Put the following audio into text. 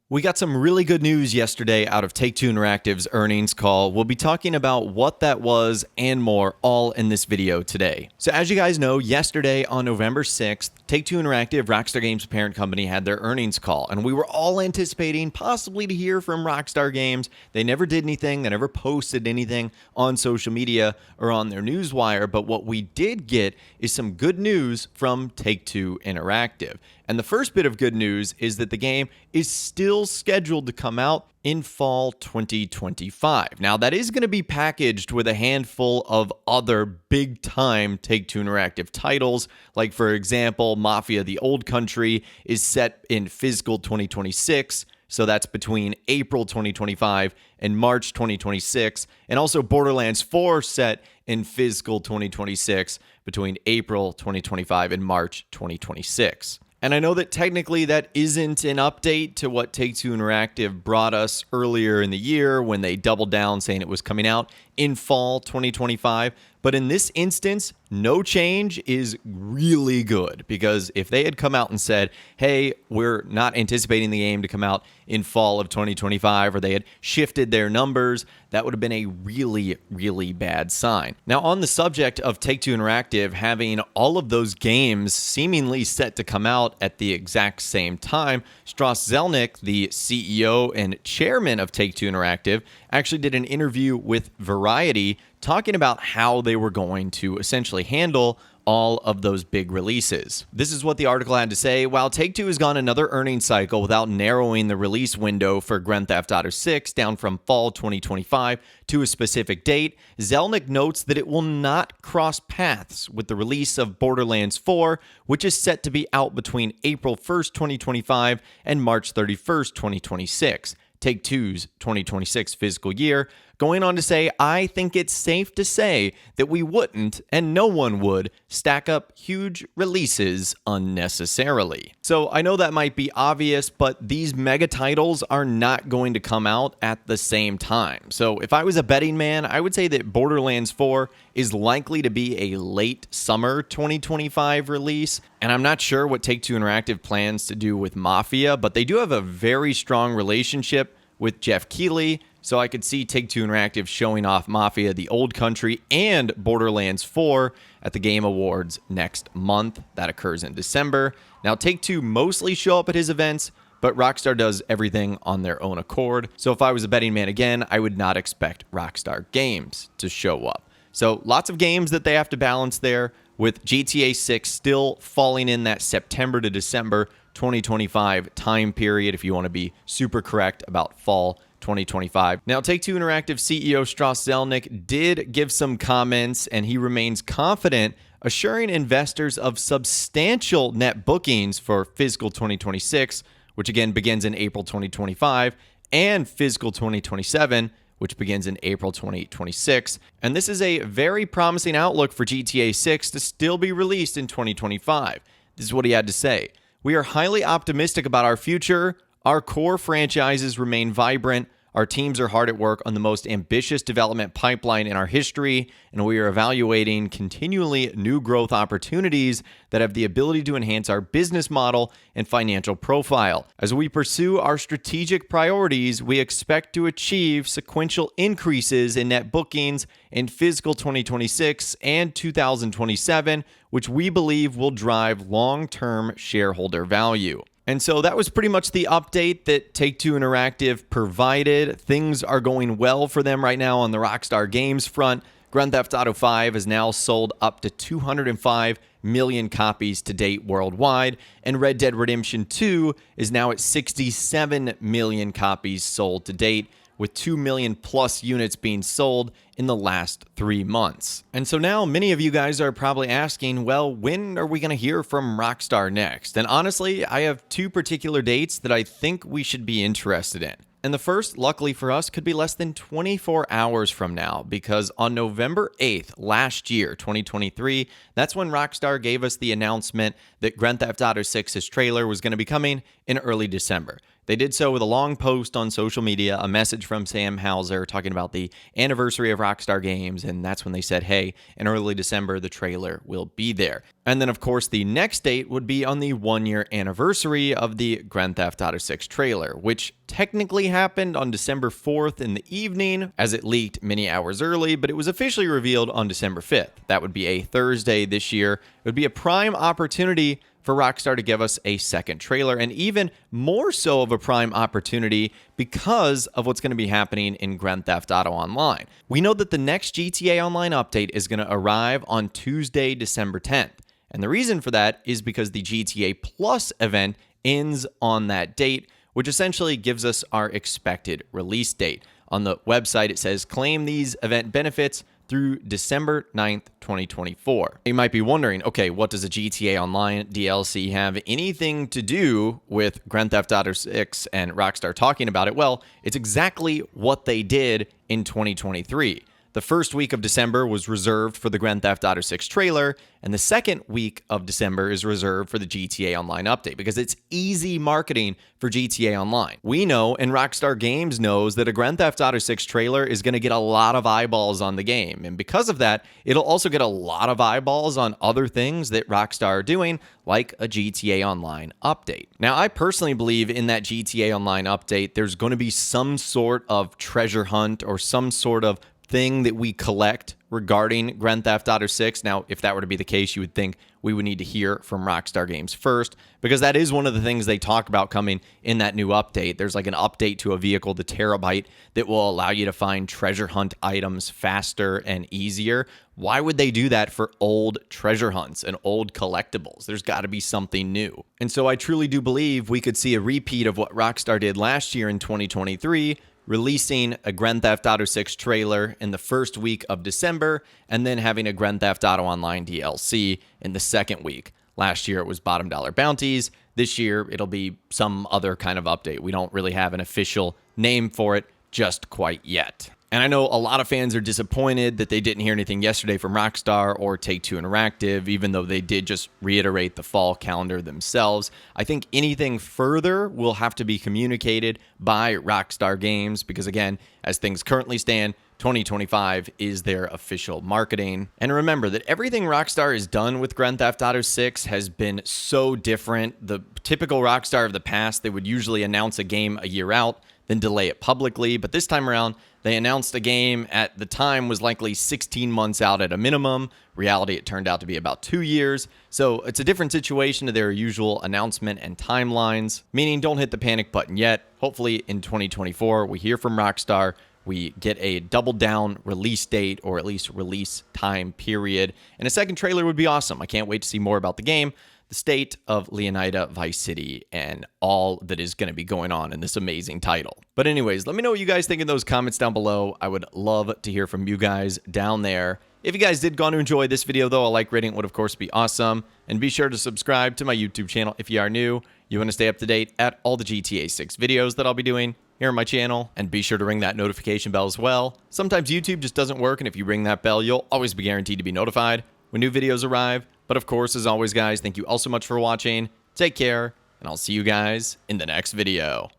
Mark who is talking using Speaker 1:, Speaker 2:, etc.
Speaker 1: We got some really good news yesterday out of Take-Two Interactive's earnings call. We'll be talking about what that was and more, all in this video today. So as you guys know, yesterday on November 6th, Take-Two Interactive, Rockstar Games' parent company, had their earnings call, and we were all anticipating possibly to hear from Rockstar Games. They never did anything, they never posted anything on social media or on their newswire, but what we did get is some good news from Take-Two Interactive. And the first bit of good news is that the game is still scheduled to come out in fall 2025. Now, that is going to be packaged with a handful of other big-time Take-Two Interactive titles, like, for example, Mafia: The Old Country is set in fiscal 2026, so that's between April 2025 and March 2026, and also Borderlands 4 set in fiscal 2026 between April 2025 and March 2026. And I know that technically that isn't an update to what Take-Two Interactive brought us earlier in the year when they doubled down saying it was coming out in fall 2025. But in this instance, no change is really good, because if they had come out and said, hey, we're not anticipating the game to come out in fall of 2025, or they had shifted their numbers, that would have been a really, really bad sign. Now, on the subject of Take-Two Interactive having all of those games seemingly set to come out at the exact same time, Strauss Zelnick, the CEO and chairman of Take-Two Interactive, actually did an interview with Variety talking about how they were going to essentially handle all of those big releases. This is what the article had to say. While Take-Two has gone another earnings cycle without narrowing the release window for Grand Theft Auto 6 down from fall 2025 to a specific date, Zelnick notes that it will not cross paths with the release of Borderlands 4, which is set to be out between April 1st, 2025 and March 31st, 2026. Take-Two's 2026 fiscal year, going on to say, I think it's safe to say that we wouldn't, and no one would, stack up huge releases unnecessarily. So I know that might be obvious, but these mega titles are not going to come out at the same time. So if I was a betting man, I would say that Borderlands 4 is likely to be a late summer 2025 release. And I'm not sure what Take-Two Interactive plans to do with Mafia, but they do have a very strong relationship with Jeff Keighley, so I could see Take-Two Interactive showing off Mafia: The Old Country and Borderlands 4 at the Game Awards next month. That occurs in December. Now, Take-Two mostly show up at his events, but Rockstar does everything on their own accord. So if I was a betting man again, I would not expect Rockstar Games to show up. So lots of games that they have to balance there, with GTA 6 still falling in that September to December 2025 time period, if you want to be super correct about fall 2025. Now, Take-Two Interactive CEO Strauss Zelnick did give some comments, and he remains confident, assuring investors of substantial net bookings for fiscal 2026, which again begins in April 2025, and fiscal 2027, which begins in April 2026. And this is a very promising outlook for GTA 6 to still be released in 2025. This is what he had to say. We are highly optimistic about our future. Our core franchises remain vibrant. Our teams are hard at work on the most ambitious development pipeline in our history, and we are evaluating continually new growth opportunities that have the ability to enhance our business model and financial profile. As we pursue our strategic priorities, we expect to achieve sequential increases in net bookings in fiscal 2026 and 2027, which we believe will drive long-term shareholder value. And so that was pretty much the update that Take-Two Interactive provided. Things are going well for them right now on the Rockstar Games front. Grand Theft Auto 5 has now sold up to 205 million copies to date worldwide, and Red Dead Redemption 2 is now at 67 million copies sold to date, with 2 million plus units being sold in the last 3 months. And so now many of you guys are probably asking, well, when are we going to hear from Rockstar next? And honestly, I have 2 particular dates that I think we should be interested in. And the first, luckily for us, could be less than 24 hours from now, because on November 8th last year, 2023, that's when Rockstar gave us the announcement that Grand Theft Auto 6's trailer was going to be coming in early December. They did so with a long post on social media, a message from Sam Houser talking about the anniversary of Rockstar Games, and that's when they said, hey, in early December, the trailer will be there. And then, of course, the next date would be on the 1-year anniversary of the Grand Theft Auto 6 trailer, which technically happened on December 4th in the evening, as it leaked many hours early, but it was officially revealed on December 5th. That would be a Thursday this year. It would be a prime opportunity for Rockstar to give us a second trailer, and even more so of a prime opportunity because of what's going to be happening in Grand Theft Auto Online. We know that the next GTA Online update is going to arrive on Tuesday, December 10th. And the reason for that is because the GTA Plus event ends on that date, which essentially gives us our expected release date. On the website, it says, claim these event benefits through December 9th, 2024. You might be wondering, okay, what does a GTA Online DLC have anything to do with Grand Theft Auto 6 and Rockstar talking about it? Well, it's exactly what they did in 2023. The first week of December was reserved for the Grand Theft Auto 6 trailer, and the second week of December is reserved for the GTA Online update because it's easy marketing for GTA Online. We know, and Rockstar Games knows, that a Grand Theft Auto 6 trailer is going to get a lot of eyeballs on the game, and because of that, it'll also get a lot of eyeballs on other things that Rockstar are doing, like a GTA Online update. Now, I personally believe in that GTA Online update, there's going to be some sort of treasure hunt or some sort of thing that we collect regarding Grand Theft Auto 6. Now, if that were to be the case, you would think we would need to hear from Rockstar Games first, because that is one of the things they talk about coming in that new update. There's like an update to a vehicle, the Terabyte, that will allow you to find treasure hunt items faster and easier. Why would they do that for old treasure hunts and old collectibles? There's got to be something new. And so I truly do believe we could see a repeat of what Rockstar did last year in 2023, releasing a Grand Theft Auto 6 trailer in the first week of December, and then having a Grand Theft Auto Online DLC in the second week. Last year, it was bottom dollar bounties. This year, it'll be some other kind of update. We don't really have an official name for it just quite yet. And I know a lot of fans are disappointed that they didn't hear anything yesterday from Rockstar or Take-Two Interactive, even though they did just reiterate the fall calendar themselves. I think anything further will have to be communicated by Rockstar Games because, again, as things currently stand, 2025 is their official marketing. And remember that everything Rockstar has done with Grand Theft Auto 6 has been so different. The typical Rockstar of the past, they would usually announce a game a year out, then delay it publicly. But this time around, they announced a game at the time was likely 16 months out at a minimum. Reality, it turned out to be about 2 years. So it's a different situation to their usual announcement and timelines, meaning don't hit the panic button yet. Hopefully in 2024, we hear from Rockstar, we get a double down release date or at least release time period. And a second trailer would be awesome. I can't wait to see more about the game, the state of Leonida Vice City, and all that is going to be going on in this amazing title. But anyways, let me know what you guys think in those comments down below. I would love to hear from you guys down there. If you guys did go on to enjoy this video, though, a like rating would, of course, be awesome. And be sure to subscribe to my YouTube channel if you are new. You want to stay up to date at all the GTA 6 videos that I'll be doing here on my channel. And be sure to ring that notification bell as well. Sometimes YouTube just doesn't work, and if you ring that bell, you'll always be guaranteed to be notified when new videos arrive. But of course, as always, guys, thank you all so much for watching. Take care, and I'll see you guys in the next video.